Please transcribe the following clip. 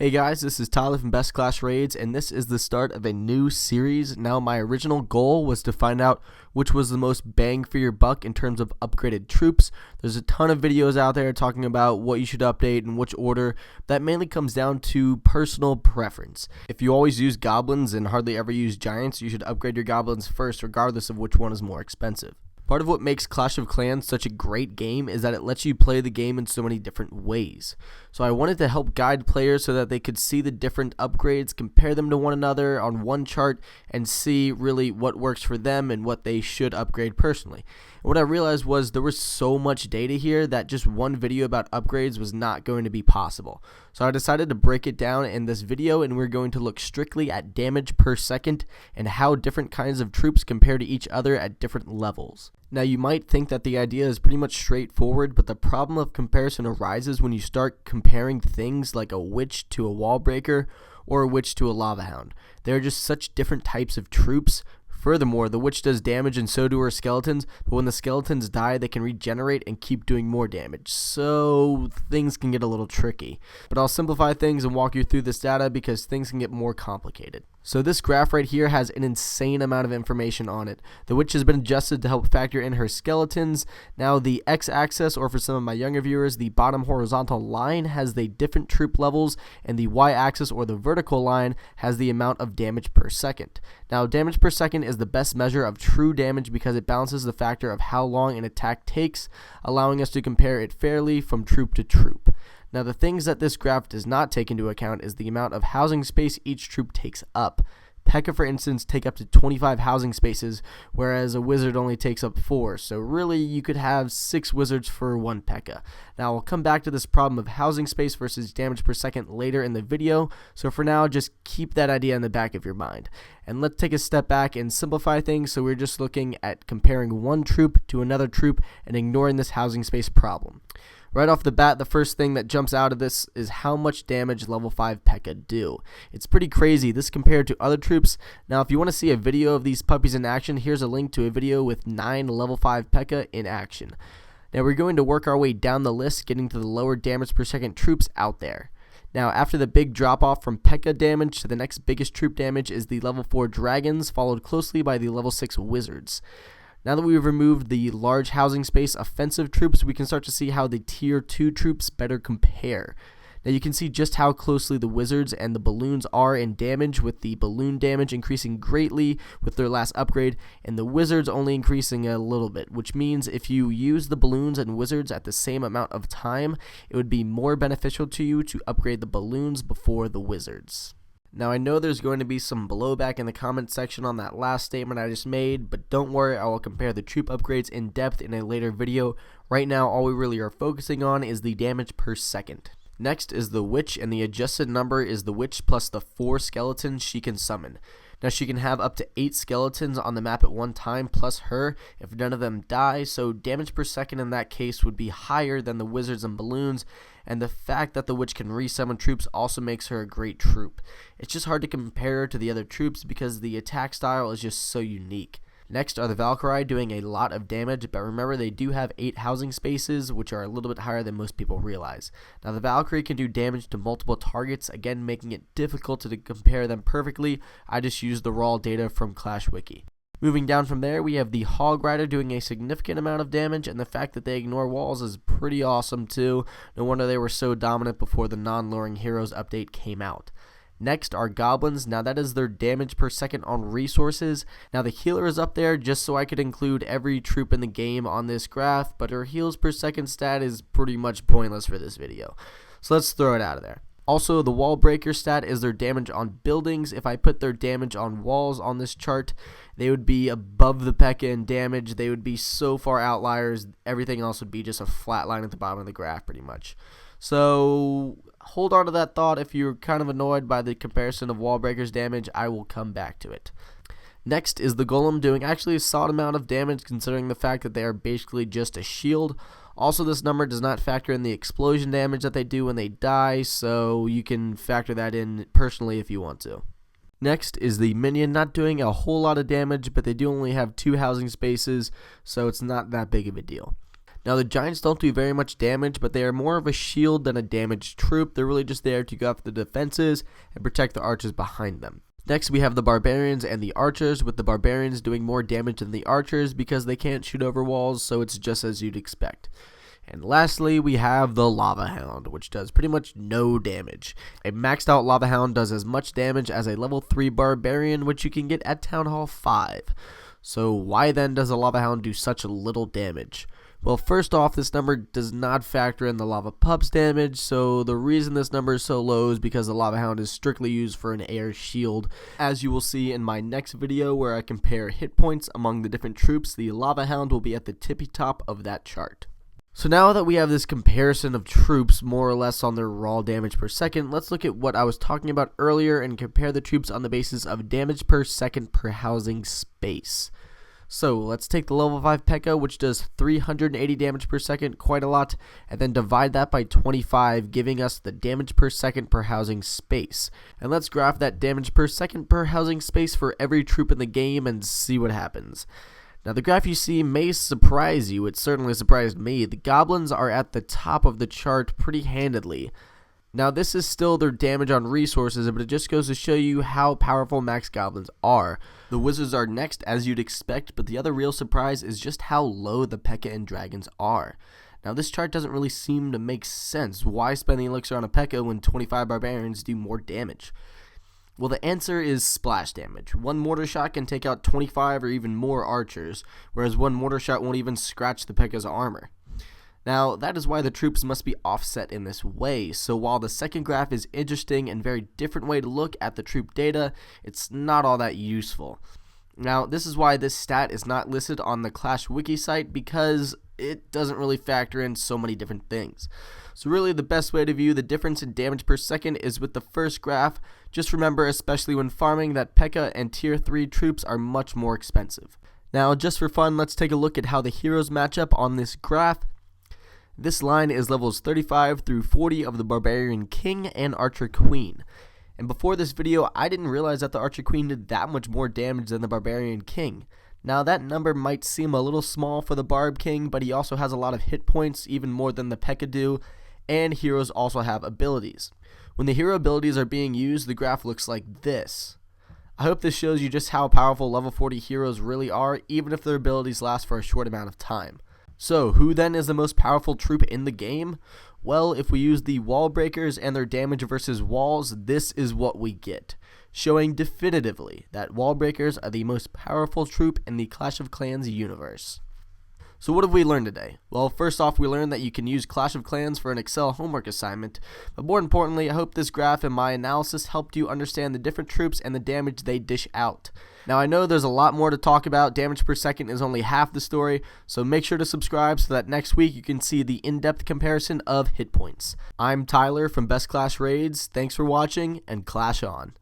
Hey guys, this is Tyler from myclashraid, and this is the start of a new series. Now, my original goal was to find out which was the most bang for your buck in terms of upgraded troops. There's a ton of videos out there talking about what you should update and which order. That mainly comes down to personal preference. If you always use goblins and hardly ever use giants, you should upgrade your goblins first, regardless of which one is more expensive. Part of what makes Clash of Clans such a great game is that it lets you play the game in so many different ways. So I wanted to help guide players so that they could see the different upgrades, compare them to one another on one chart, and see really what works for them and what they should upgrade personally. And what I realized was there was so much data here that just one video about upgrades was not going to be possible. So I decided to break it down in this video, and we're going to look strictly at damage per second and how different kinds of troops compare to each other at different levels. Now, you might think that the idea is pretty much straightforward, but the problem of comparison arises when you start comparing things like a witch to a wall breaker or a witch to a lava hound. They are just such different types of troops. Furthermore, the witch does damage and so do her skeletons, but when the skeletons die, they can regenerate and keep doing more damage, so things can get a little tricky. But I'll simplify things and walk you through this data because things can get more complicated. So this graph right here has an insane amount of information on it. The witch has been adjusted to help factor in her skeletons. Now the x-axis, or for some of my younger viewers, the bottom horizontal line has the different troop levels, and the y-axis, or the vertical line, has the amount of damage per second. Now damage per second is the best measure of true damage because it balances the factor of how long an attack takes, allowing us to compare it fairly from troop to troop. Now, the things that this graph does not take into account is the amount of housing space each troop takes up. Pekka, for instance, take up to 25 housing spaces, whereas a wizard only takes up 4. So really, you could have 6 wizards for 1 Pekka. Now, I'll come back to this problem of housing space versus damage per second later in the video. So for now, just keep that idea in the back of your mind. And let's take a step back and simplify things. So we're just looking at comparing one troop to another troop and ignoring this housing space problem. Right off the bat, the first thing that jumps out of this is how much damage level 5 Pekka do. It's pretty crazy, this compared to other troops. Now, if you want to see a video of these puppies in action, here's a link to a video with 9 level 5 Pekka in action. Now, we're going to work our way down the list, getting to the lower damage per second troops out there. Now, after the big drop off from Pekka damage to the next biggest troop damage is the level 4 Dragons, followed closely by the level 6 Wizards. Now that we've removed the large housing space offensive troops, we can start to see how the tier 2 troops better compare. Now you can see just how closely the wizards and the balloons are in damage, with the balloon damage increasing greatly with their last upgrade and the wizards only increasing a little bit, which means if you use the balloons and wizards at the same amount of time, it would be more beneficial to you to upgrade the balloons before the wizards. Now, I know there's going to be some blowback in the comment section on that last statement I just made, but don't worry, I will compare the troop upgrades in depth in a later video. Right now, all we really are focusing on is the damage per second. Next is the witch, and the adjusted number is the witch plus the 4 skeletons she can summon. Now, she can have up to 8 skeletons on the map at one time, plus her, if none of them die, so damage per second in that case would be higher than the wizards and balloons, and the fact that the witch can resummon troops also makes her a great troop. It's just hard to compare her to the other troops because the attack style is just so unique. Next are the Valkyrie, doing a lot of damage, but remember they do have 8 housing spaces, which are a little bit higher than most people realize. Now the Valkyrie can do damage to multiple targets, again making it difficult to compare them perfectly. I just used the raw data from Clash Wiki. Moving down from there, we have the Hog Rider doing a significant amount of damage, and the fact that they ignore walls is pretty awesome too. No wonder they were so dominant before the non-luring heroes update came out. Next are Goblins. Now that is their damage per second on resources. Now the healer is up there just so I could include every troop in the game on this graph, but her heals per second stat is pretty much pointless for this video. So let's throw it out of there. Also, the wall breaker stat is their damage on buildings. If I put their damage on walls on this chart, they would be above the Pekka in damage. They would be so far outliers. Everything else would be just a flat line at the bottom of the graph pretty much. So hold on to that thought. If you're kind of annoyed by the comparison of wall breakers damage, I will come back to it. Next is the Golem, doing actually a solid amount of damage considering the fact that they are basically just a shield. Also, this number does not factor in the explosion damage that they do when they die, so you can factor that in personally if you want to. Next is the Minion, not doing a whole lot of damage, but they do only have 2 housing spaces, so it's not that big of a deal. Now the giants don't do very much damage, but they are more of a shield than a damaged troop. They're really just there to go after the defenses and protect the archers behind them. Next we have the barbarians and the archers, with the barbarians doing more damage than the archers because they can't shoot over walls, so it's just as you'd expect. And lastly, we have the Lava Hound, which does pretty much no damage. A maxed out Lava Hound does as much damage as a level 3 Barbarian, which you can get at Town Hall 5. So why then does a Lava Hound do such little damage? Well, first off, this number does not factor in the Lava Pup's damage, so the reason this number is so low is because the Lava Hound is strictly used for an air shield. As you will see in my next video where I compare hit points among the different troops, the Lava Hound will be at the tippy top of that chart. So now that we have this comparison of troops more or less on their raw damage per second, let's look at what I was talking about earlier and compare the troops on the basis of damage per second per housing space. So let's take the level 5 Pekka, which does 380 damage per second, quite a lot, and then divide that by 25, giving us the damage per second per housing space. And let's graph that damage per second per housing space for every troop in the game and see what happens. Now the graph you see may surprise you. It certainly surprised me. The Goblins are at the top of the chart pretty handedly. Now this is still their damage on resources, but it just goes to show you how powerful max Goblins are. The Wizards are next, as you'd expect, but the other real surprise is just how low the Pekka and Dragons are. Now this chart doesn't really seem to make sense. Why spend the elixir on a Pekka when 25 Barbarians do more damage? Well, the answer is splash damage. One mortar shot can take out 25 or even more archers, whereas one mortar shot won't even scratch the Pekka's armor. Now, that is why the troops must be offset in this way, so while the second graph is interesting and very different way to look at the troop data, it's not all that useful. Now, this is why this stat is not listed on the Clash Wiki site, because it doesn't really factor in so many different things. So really the best way to view the difference in damage per second is with the first graph. Just remember, especially when farming, that Pekka and tier 3 troops are much more expensive. Now just for fun, let's take a look at how the heroes match up on this graph. This line is levels 35 through 40 of the Barbarian King and Archer Queen. And before this video, I didn't realize that the Archer Queen did that much more damage than the Barbarian King. Now that number might seem a little small for the Barb King, but he also has a lot of hit points, even more than the Pekka do, and heroes also have abilities. When the hero abilities are being used, the graph looks like this. I hope this shows you just how powerful level 40 heroes really are, even if their abilities last for a short amount of time. So, who then is the most powerful troop in the game? Well, if we use the wall breakers and their damage versus walls, this is what we get, showing definitively that wall breakers are the most powerful troop in the Clash of Clans universe. So what have we learned today? Well, first off, we learned that you can use Clash of Clans for an Excel homework assignment, but more importantly, I hope this graph and my analysis helped you understand the different troops and the damage they dish out. Now, I know there's a lot more to talk about. Damage per second is only half the story, so make sure to subscribe so that next week you can see the in-depth comparison of hit points. I'm Tyler from Best Clash Raids. Thanks for watching, and clash on.